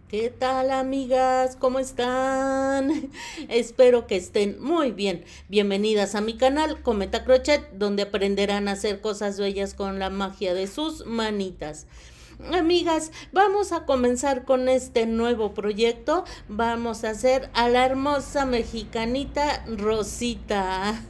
¿Qué tal, amigas? ¿Cómo están? Espero que estén muy bien. Bienvenidas a mi canal Cometa Crochet, donde aprenderán a hacer cosas bellas con la magia de sus manitas. Amigas, vamos a comenzar con este nuevo proyecto. Vamos a hacer a la hermosa mexicanita Rosita.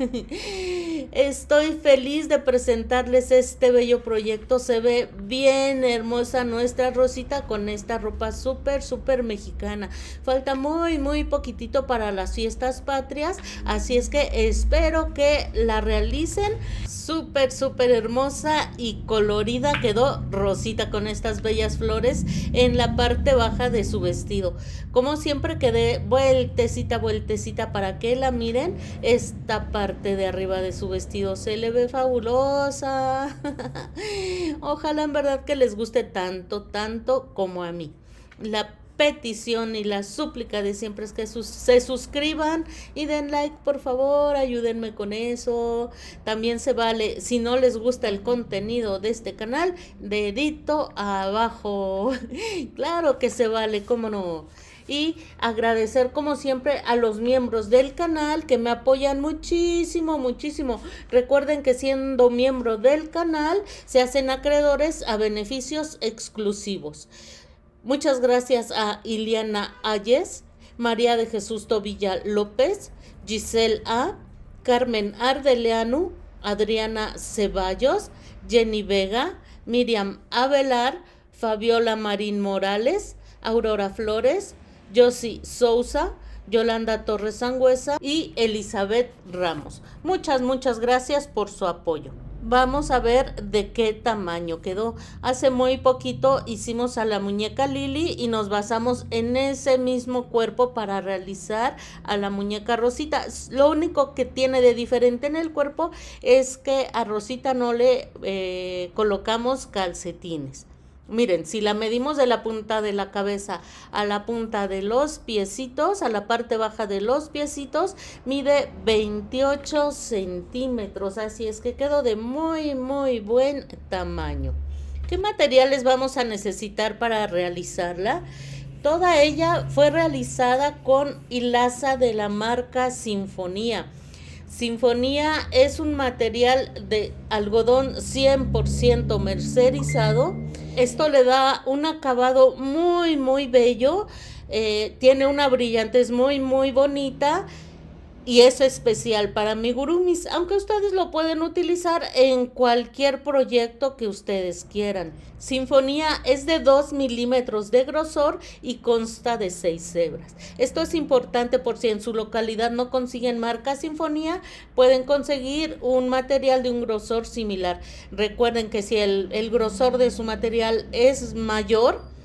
Estoy feliz de presentarles este bello proyecto. Se ve bien hermosa nuestra Rosita con esta ropa súper mexicana. Falta muy poquitito para las fiestas patrias, así es que espero que la realicen. Súper hermosa y colorida quedó Rosita con estas bellas flores en la parte baja de su vestido. Como siempre quedé vueltecita para que la miren. Esta parte de arriba de su vestido se le ve fabulosa. Ojalá en verdad que les guste tanto como a mí. La petición y la súplica de siempre es que se suscriban y den like, por favor, ayúdenme con eso. También se vale, si no les gusta el contenido de este canal, dedito abajo. Claro que se vale, cómo no. Y agradecer como siempre a los miembros del canal que me apoyan muchísimo. Recuerden que siendo miembro del canal se hacen acreedores a beneficios exclusivos. Muchas gracias a Iliana Ayes, María de Jesús Tobilla López, Giselle A, Carmen Ardeleanu, Adriana Ceballos, Jenny Vega, Miriam Avelar, Fabiola Marín Morales, Aurora Flores, Josie Sousa, Yolanda Torres Sangüesa y Elizabeth Ramos. Muchas gracias por su apoyo. Vamos a ver de qué tamaño quedó. Hace muy poquito hicimos a la muñeca Lili y nos basamos en ese mismo cuerpo para realizar a la muñeca Rosita. Lo único que tiene de diferente en el cuerpo es que a Rosita no le colocamos calcetines. Miren, si la medimos de la punta de la cabeza a la punta de los piecitos, a la parte baja de los piecitos, mide 28 centímetros. Así es que quedó de muy buen tamaño. ¿Qué materiales vamos a necesitar para realizarla? Toda ella fue realizada con hilaza de la marca Sinfonía. Sinfonía es un material de algodón 100% mercerizado. Esto le da un acabado muy bello. Tiene una brillantez muy bonita. Y es especial para amigurumis, aunque ustedes lo pueden utilizar en cualquier proyecto que ustedes quieran. Sinfonía es de 2 milímetros de grosor y consta de 6 hebras. Esto es importante por si en su localidad no consiguen marca Sinfonía, pueden conseguir un material de un grosor similar. Recuerden que si el grosor de su material es mayor,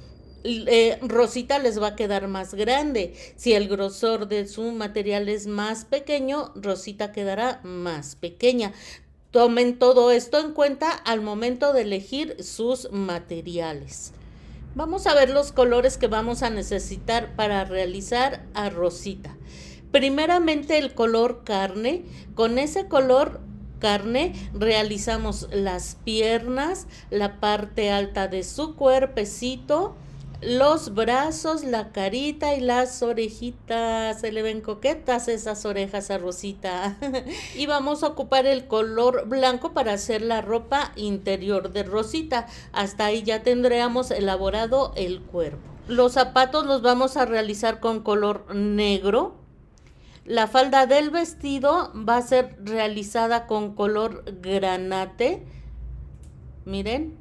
Rosita les va a quedar más grande. Si el grosor de su material es más pequeño, Rosita quedará más pequeña. Tomen todo esto en cuenta al momento de elegir sus materiales. Vamos a ver los colores que vamos a necesitar para realizar a Rosita. Primeramente el color carne. Con ese color carne realizamos las piernas, la parte alta de su cuerpecito, los brazos, la carita y las orejitas. Se le ven coquetas esas orejas a Rosita. Y vamos a ocupar el color blanco para hacer la ropa interior de Rosita. Hasta ahí ya tendríamos elaborado el cuerpo. Los zapatos los vamos a realizar con color negro. La falda del vestido va a ser realizada con color granate. Miren.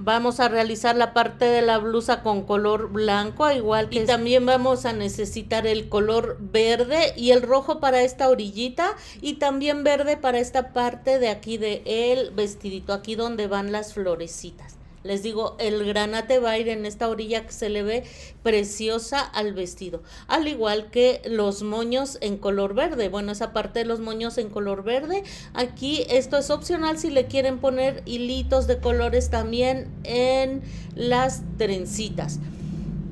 Vamos a realizar la parte de la blusa con color blanco, igual que también vamos a necesitar el color verde y el rojo para esta orillita y también verde para esta parte de aquí de el vestidito, aquí donde van las florecitas. Les digo, el granate va a ir en esta orilla que se le ve preciosa al vestido, al igual que los moños en color verde. Bueno, esa parte de los moños en color verde, aquí esto es opcional si le quieren poner hilitos de colores también en las trencitas.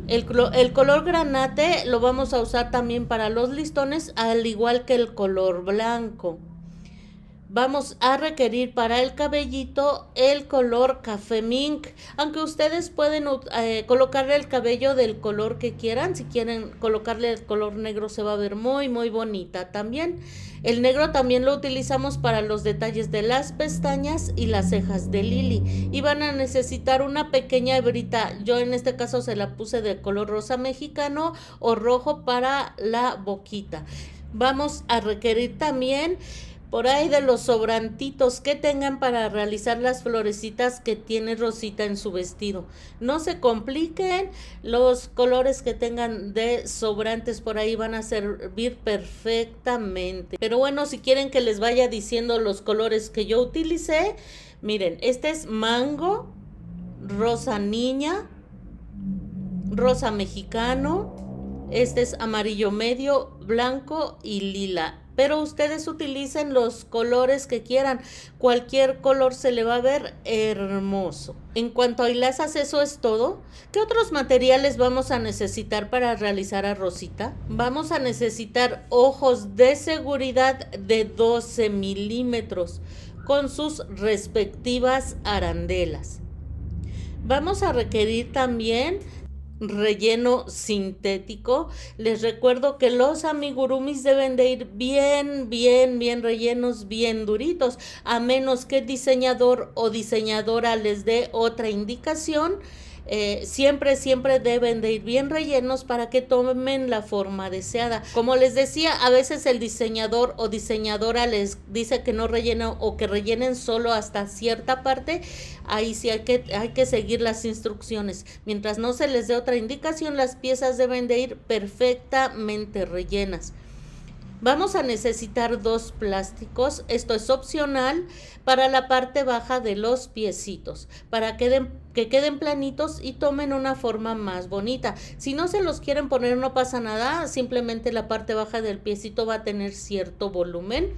El color granate lo vamos a usar también para los listones, al igual que el color blanco. Vamos a requerir para el cabellito el color café mink, aunque ustedes pueden colocarle el cabello del color que quieran. Si quieren colocarle el color negro se va a ver muy muy bonita también. El negro también lo utilizamos para los detalles de las pestañas y las cejas de Lily, y van a necesitar una pequeña hebrita. Yo en este caso se la puse de color rosa mexicano o rojo para la boquita. Vamos a requerir también por ahí de los sobrantitos que tengan para realizar las florecitas que tiene Rosita en su vestido. No se compliquen, los colores que tengan de sobrantes por ahí van a servir perfectamente. Pero bueno, si quieren que les vaya diciendo los colores que yo utilicé, miren, este es mango, rosa niña, rosa mexicano, este es amarillo medio, blanco y lila. Pero ustedes utilicen los colores que quieran. Cualquier color se le va a ver hermoso. En cuanto a hilazas, eso es todo. ¿Qué otros materiales vamos a necesitar para realizar a Rosita? Vamos a necesitar ojos de seguridad de 12 milímetros con sus respectivas arandelas. Vamos a requerir también relleno sintético. Les recuerdo que los amigurumis deben de ir bien rellenos, bien duritos, a menos que el diseñador o diseñadora les dé otra indicación. Siempre deben de ir bien rellenos para que tomen la forma deseada. Como les decía, a veces el diseñador o diseñadora les dice que no rellenen o que rellenen solo hasta cierta parte. Ahí sí hay que seguir las instrucciones. Mientras no se les dé otra indicación, las piezas deben de ir perfectamente rellenas. Vamos a necesitar 2 plásticos, esto es opcional, para la parte baja de los piecitos, para que queden planitos y tomen una forma más bonita. Si no se los quieren poner no pasa nada, simplemente la parte baja del piecito va a tener cierto volumen.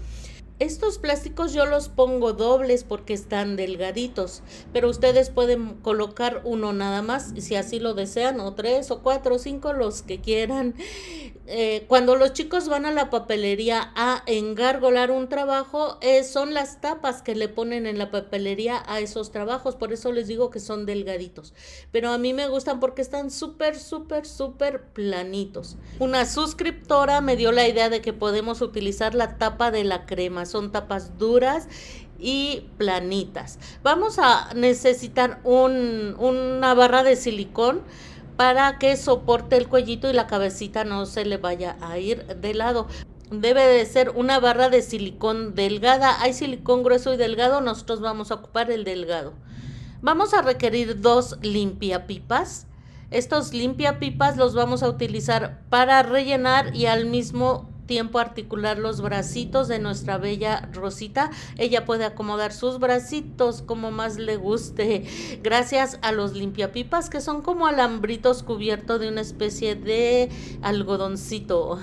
Estos plásticos yo los pongo dobles porque están delgaditos, pero ustedes pueden colocar uno nada más si así lo desean, o 3 o 4 o 5, los que quieran. Cuando los chicos van a la papelería a engargolar un trabajo, son las tapas que le ponen en la papelería a esos trabajos, por eso les digo que son delgaditos, pero a mí me gustan porque están súper planitos. Una suscriptora me dio la idea de que podemos utilizar la tapa de la crema, son tapas duras y planitas. Vamos a necesitar una barra de silicón para que soporte el cuellito y la cabecita no se le vaya a ir de lado. Debe de ser una barra de silicón delgada. Hay silicón grueso y delgado, nosotros vamos a ocupar el delgado. Vamos a requerir 2 limpiapipas. Estos limpiapipas los vamos a utilizar para rellenar y al mismo tiempo articular los bracitos de nuestra bella Rosita. Ella puede acomodar sus bracitos como más le guste, gracias a los limpiapipas, que son como alambritos cubiertos de una especie de algodoncito.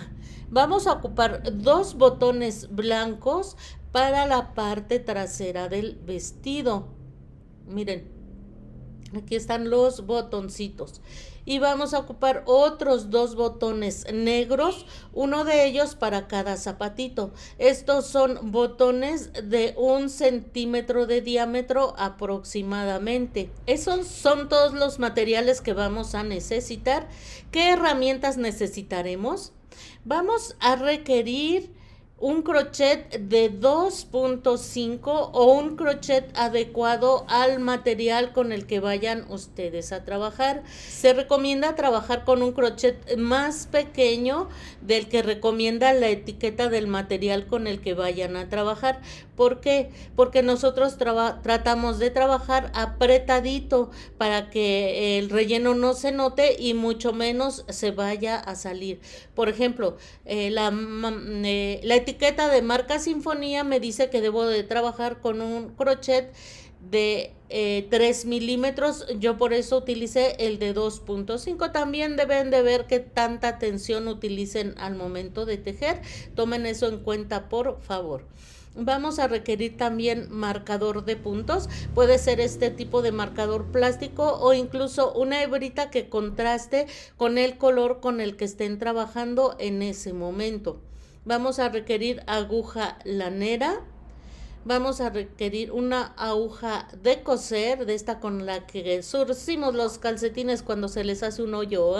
Vamos a ocupar 2 botones blancos para la parte trasera del vestido. Miren, aquí están los botoncitos. Y vamos a ocupar otros 2 botones negros, uno de ellos para cada zapatito. Estos son botones de 1 centímetro de diámetro aproximadamente. Esos son todos los materiales que vamos a necesitar. ¿Qué herramientas necesitaremos? Vamos a requerir un crochet de 2.5 o un crochet adecuado al material con el que vayan ustedes a trabajar. Se recomienda trabajar con un crochet más pequeño del que recomienda la etiqueta del material con el que vayan a trabajar. ¿Por qué? Porque nosotros tratamos de trabajar apretadito para que el relleno no se note y mucho menos se vaya a salir. Por ejemplo, la etiqueta de marca Sinfonía me dice que debo de trabajar con un crochet de 3 milímetros. Yo por eso utilicé el de 2.5. También deben de ver qué tanta tensión utilicen al momento de tejer. Tomen eso en cuenta, por favor. Vamos a requerir también marcador de puntos. Puede ser este tipo de marcador plástico o incluso una hebrita que contraste con el color con el que estén trabajando en ese momento. Vamos a requerir aguja lanera. Vamos a requerir una aguja de coser, de esta con la que surcimos los calcetines cuando se les hace un hoyo.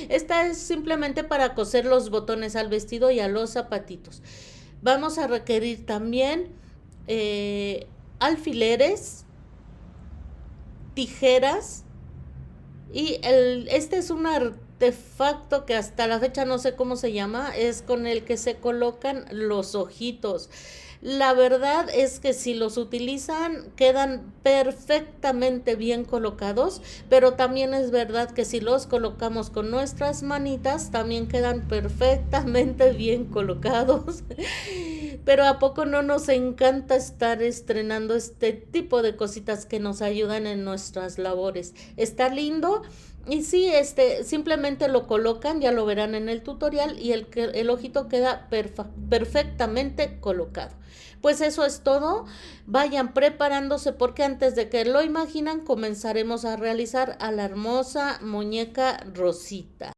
Esta es simplemente para coser los botones al vestido y a los zapatitos. Vamos a requerir también alfileres, tijeras y este es un artefacto que hasta la fecha no sé cómo se llama, es con el que se colocan los ojitos. La verdad es que si los utilizan quedan perfectamente bien colocados, pero también es verdad que si los colocamos con nuestras manitas también quedan perfectamente bien colocados. Pero ¿a poco no nos encanta estar estrenando este tipo de cositas que nos ayudan en nuestras labores? Está lindo. Y sí, simplemente lo colocan, ya lo verán en el tutorial, y el ojito queda perfectamente colocado. Pues eso es todo. Vayan preparándose porque antes de que lo imaginan comenzaremos a realizar a la hermosa muñeca Rosita.